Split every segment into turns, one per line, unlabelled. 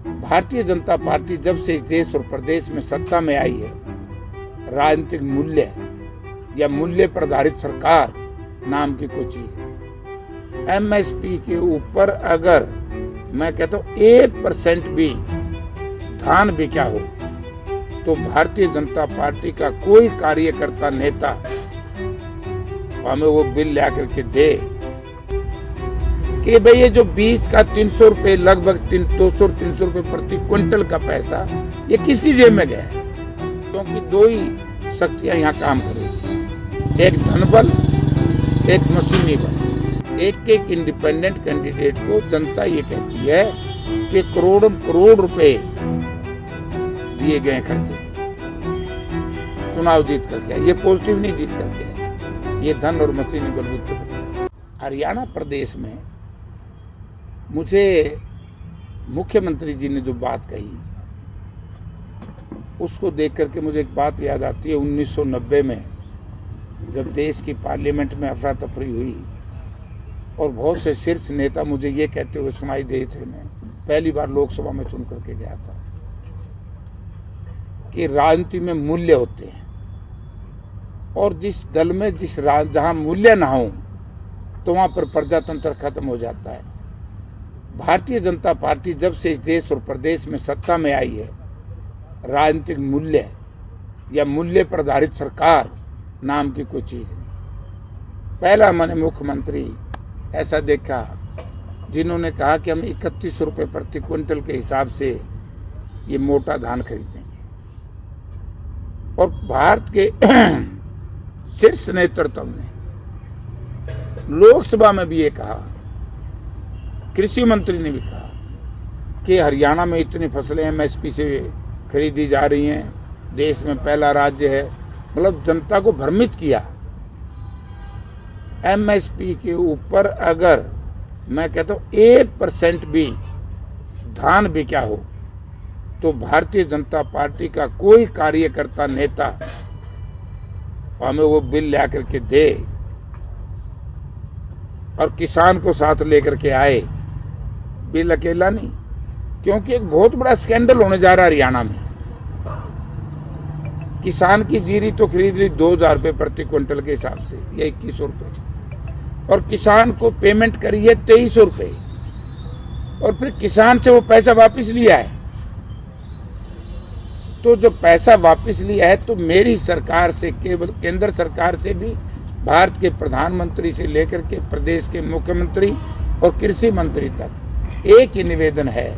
Bharatiya Janata party जब से इस देश और प्रदेश में सत्ता में आई है, राजनीतिक मूल्य या मूल्य पर आधारित सरकार नाम की कोई चीज नहीं। एमएसपी के ऊपर अगर मैं कहता हूं 1% भी धान बिका हो तो भारतीय जनता पार्टी का कोई कार्यकर्ता नेता हमें वो बिल ला करके दे कि भाई ये जो बीज का 300 रुपए, लगभग 200-300 रुपए प्रति क्विंटल का पैसा ये किसकी जेब में गया है? क्योंकि दो ही शक्तियां यहाँ काम कर रही थी, एक धनबल, एक मशीनी बल। एक इंडिपेंडेंट कैंडिडेट को जनता ये कहती है कि करोड़ों करोड़ रुपए दिए गए खर्चे, चुनाव जीत करके आए। ये पॉजिटिव नहीं जीत करके आए, ये धन और मशीनी बलबूते। हरियाणा प्रदेश में मुझे मुख्यमंत्री जी ने जो बात कही उसको देख करके मुझे एक बात याद आती है। 1990 में जब देश की पार्लियामेंट में अफरा तफरी हुई और बहुत से शीर्ष नेता मुझे ये कहते हुए सुनाई दे थे, मैं पहली बार लोकसभा में चुन करके गया था, कि राजनीति में मूल्य होते हैं और जिस दल में जहां मूल्य ना हो तो वहां पर प्रजातंत्र खत्म हो जाता है। भारतीय जनता पार्टी जब से इस देश और प्रदेश में सत्ता में आई है, राजनीतिक मूल्य या मूल्य पर आधारित सरकार नाम की कोई चीज नहीं। पहला मैंने मुख्यमंत्री ऐसा देखा जिन्होंने कहा कि हम 31 रुपए प्रति क्विंटल के हिसाब से ये मोटा धान खरीदेंगे, और भारत के शीर्ष नेतृत्व ने लोकसभा में भी ये कहा, कृषि मंत्री ने भी कहा कि हरियाणा में इतनी फसलें एमएसपी से खरीदी जा रही हैं, देश में पहला राज्य है। मतलब जनता को भ्रमित किया। एमएसपी के ऊपर अगर मैं कहता हूं 1% भी धान बिका हो तो भारतीय जनता पार्टी का कोई कार्यकर्ता नेता हमें वो बिल ला करके दे और किसान को साथ लेकर के आए। बिल अकेला नहीं, क्योंकि एक बहुत बड़ा स्कैंडल होने जा रहा है हरियाणा में। किसान की जीरी तो खरीद ली 2000 रुपए प्रति क्विंटल के हिसाब से, या 2100 रुपए, और किसान को पेमेंट करी है 2300 रुपए, और फिर किसान से वो पैसा वापस लिया है। तो जो पैसा वापस लिया है तो मेरी सरकार से, केवल केंद्र सरकार से भी, भारत के प्रधानमंत्री से लेकर के प्रदेश के मुख्यमंत्री और कृषि मंत्री तक एक ही निवेदन है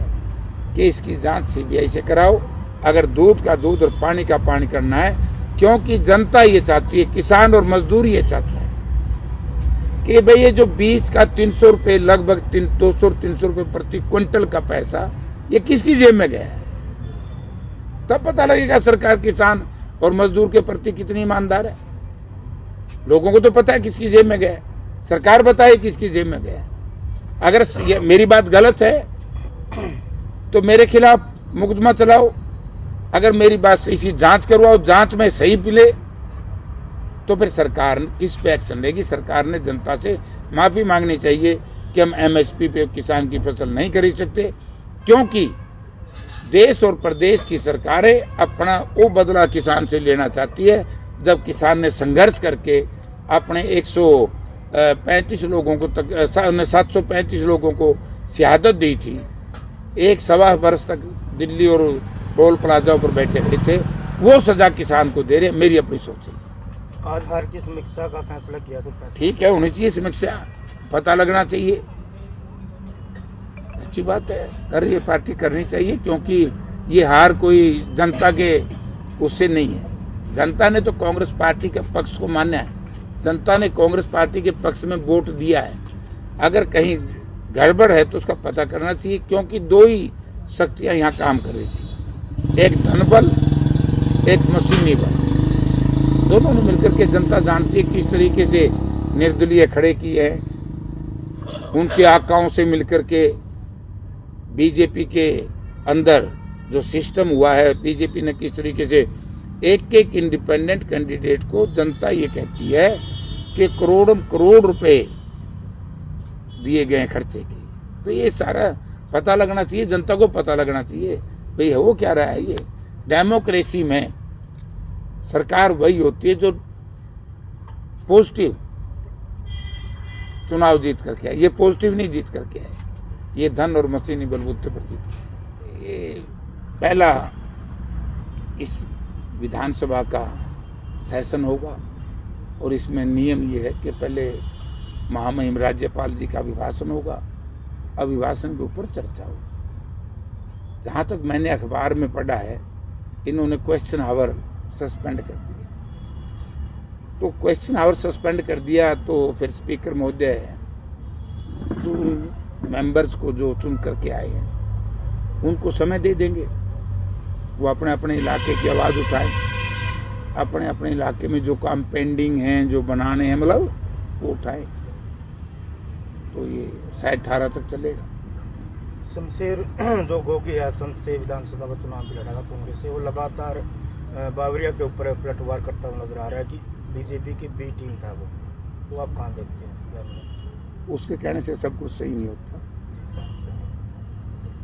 कि इसकी जांच सीबीआई से कराओ। अगर दूध का दूध और पानी का पानी करना है, क्योंकि जनता ये चाहती है, किसान और मजदूर ये चाहता है कि भाई ये जो बीज का 300 रुपए, लगभग 200-300 रुपए प्रति क्विंटल का पैसा ये किसकी जेब में गया है? तब पता लगेगा सरकार किसान और मजदूर के प्रति कितनी ईमानदार है। लोगों को तो पता है किसकी जेब में गया है, सरकार बताए किसकी जेब में गया है। अगर मेरी बात गलत है तो मेरे खिलाफ मुकदमा चलाओ, अगर मेरी बात से इसी जांच करवाओ, जांच में सही मिले तो फिर सरकार किस पे एक्शन लेगी? सरकार ने जनता से माफी मांगनी चाहिए कि हम एमएसपी पे किसान की फसल नहीं खरीद सकते, क्योंकि देश और प्रदेश की सरकारें अपना वो बदला किसान से लेना चाहती है। जब किसान ने संघर्ष करके अपने 135 लोगों को 735 लोगों को शहादत दी थी, 1.25 वर्ष तक दिल्ली और टोल प्लाजा पर बैठे रहे थे, वो सजा किसान को दे रहे। मेरी अपनी सोच है।
आज भारत की समीक्षा का फैसला किया तो
ठीक है, होनी चाहिए समीक्षा, पता लगना चाहिए, अच्छी बात है, कर रही है पार्टी, करनी चाहिए, क्योंकि ये हार कोई जनता के उससे नहीं है। जनता ने तो कांग्रेस पार्टी के पक्ष को माना है, जनता ने कांग्रेस पार्टी के पक्ष में वोट दिया है। अगर कहीं गड़बड़ है तो उसका पता करना चाहिए, क्योंकि दो ही शक्तियां यहाँ काम कर रही थी, एक धनबल, एक मशीनी बल। दोनों ने मिलकर के, जनता जानती है किस तरीके से निर्दलीय खड़े किए हैं। उनके आकाओं से मिलकर के बीजेपी के अंदर जो सिस्टम हुआ है, बीजेपी ने किस तरीके से एक इंडिपेंडेंट कैंडिडेट को, जनता ये कहती है कि करोड़ों करोड़ रुपए दिए गए खर्चे के। तो ये सारा पता लगना चाहिए, जनता को पता लगना चाहिए भाई हो क्या रहा है। ये डेमोक्रेसी में सरकार वही होती है जो पॉजिटिव चुनाव जीत करके आए। ये पॉजिटिव नहीं जीत करके आए, ये धन और मशीनी बलबूते पर जीत के। ये पहला इस विधानसभा का सेशन होगा और इसमें नियम ये है कि पहले महामहिम राज्यपाल जी का अभिभाषण होगा, अभिभाषण के ऊपर चर्चा होगी। जहाँ तक मैंने अखबार में पढ़ा है, इन्होंने क्वेश्चन आवर सस्पेंड कर दिया। तो क्वेश्चन आवर सस्पेंड कर दिया तो फिर स्पीकर महोदय तो मेंबर्स को जो चुन करके आए हैं उनको समय दे देंगे, वो अपने अपने इलाके की आवाज़ उठाएं, अपने अपने इलाके में जो काम पेंडिंग हैं, जो बनाने हैं, मतलब वो उठाएं। तो ये शायद 18 तक चलेगा।
शमशेर जो गोगी आसन से विधानसभा का चुनाव भी लड़ेगा कांग्रेस से, वो लगातार बावरिया के ऊपर पलटवार करता हुआ नजर आ रहा है कि बीजेपी की बी टीम था वो आप कहाँ देखते हैं?
उसके कहने से सब कुछ सही नहीं होता।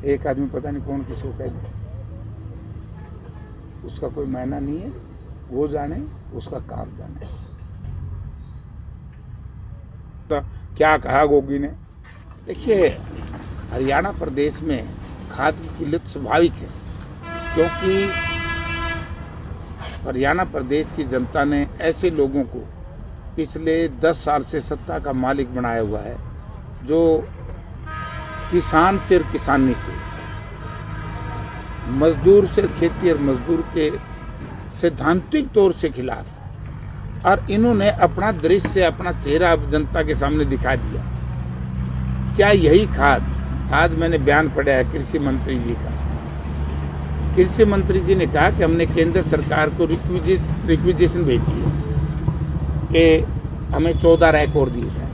एक आदमी पता नहीं कौन किसको कह दे, उसका कोई मायना नहीं है, वो जाने, उसका काम जाने। तो क्या कहा गोगी ने? देखिए, हरियाणा प्रदेश में खाद की किल्लत स्वाभाविक है, क्योंकि हरियाणा प्रदेश की जनता ने ऐसे लोगों को पिछले 10 साल से सत्ता का मालिक बनाया हुआ है जो किसान से और किसानी से, मजदूर से, खेती और मजदूर के सैद्धांतिक तौर से खिलाफ है। और इन्होंने अपना दृश्य, अपना चेहरा अब जनता के सामने दिखा दिया। क्या यही खाद, आज मैंने बयान पढ़ा है कृषि मंत्री जी का, कृषि मंत्री जी ने कहा कि हमने केंद्र सरकार को रिक्विजिशन भेजी है कि हमें 14 रैक और दिए जाए।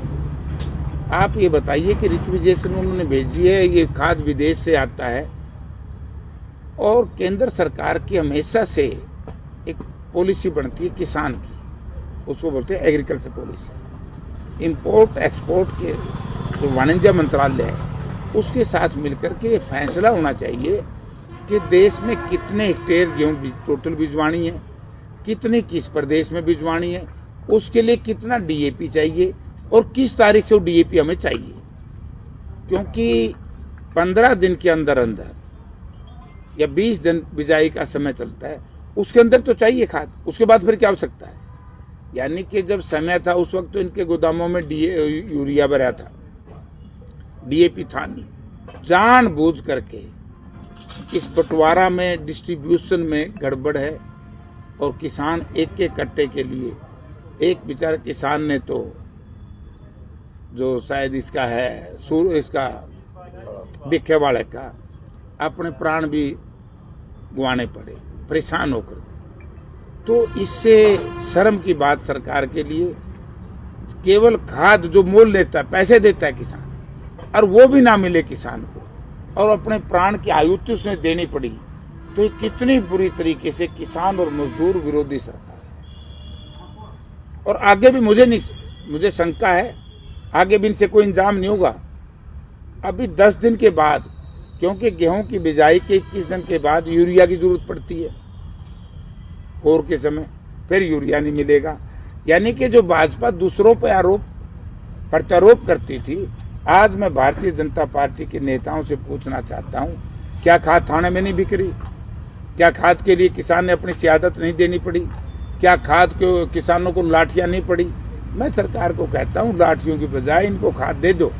आप ये बताइए कि रिक्विजिशन उन्होंने भेजी है, ये खाद विदेश से आता है और केंद्र सरकार की हमेशा से एक पॉलिसी बनती है किसान की, उसको बोलते हैं एग्रीकल्चर पॉलिसी। इंपोर्ट एक्सपोर्ट के जो वाणिज्य मंत्रालय है उसके साथ मिलकर के ये फैसला होना चाहिए कि देश में कितने हेक्टेयर गेहूँ टोटल भिजवानी है, कितने किस प्रदेश में भिजवानी है, उसके लिए कितना डीएपी चाहिए और किस तारीख से वो डीएपी हमें चाहिए। क्योंकि 15 दिन के अंदर अंदर या 20 दिन बिजाई का समय चलता है, उसके अंदर तो चाहिए खाद, उसके बाद फिर क्या हो सकता है। यानी कि जब समय था उस वक्त तो इनके गोदामों में यूरिया भरा था, डीएपी था नहीं। जानबूझ करके इस बंटवारा में, डिस्ट्रीब्यूशन में गड़बड़ है और किसान एक एक कट्टे के लिए, एक बेचारा किसान ने तो जो शायद इसका है इसका बिखे वाले का अपने प्राण भी गंवाने पड़े, परेशान होकर। तो इससे शर्म की बात सरकार के लिए, केवल खाद जो मोल लेता है, पैसे देता है किसान, और वो भी ना मिले किसान को, और अपने प्राण की आहुति उसने देनी पड़ी। तो ये कितनी बुरी तरीके से किसान और मजदूर विरोधी सरकार है। और आगे भी मुझे शंका है, आगे भी इनसे कोई इंतजाम नहीं होगा। अभी 10 दिन के बाद, क्योंकि गेहूं की बिजाई के 21 दिन के बाद यूरिया की जरूरत पड़ती है, कोर के समय फिर यूरिया नहीं मिलेगा। यानी कि जो भाजपा दूसरों पर आरोप प्रत्यारोप करती थी, आज मैं भारतीय जनता पार्टी के नेताओं से पूछना चाहता हूं, क्या खाद थाने में नहीं बिक रही? क्या खाद के लिए किसान ने अपनी शहादत नहीं देनी पड़ी? क्या खाद के किसानों को लाठियां नहीं पड़ी? मैं सरकार को कहता हूं, लाठियों की बजाय इनको खाद दे दो।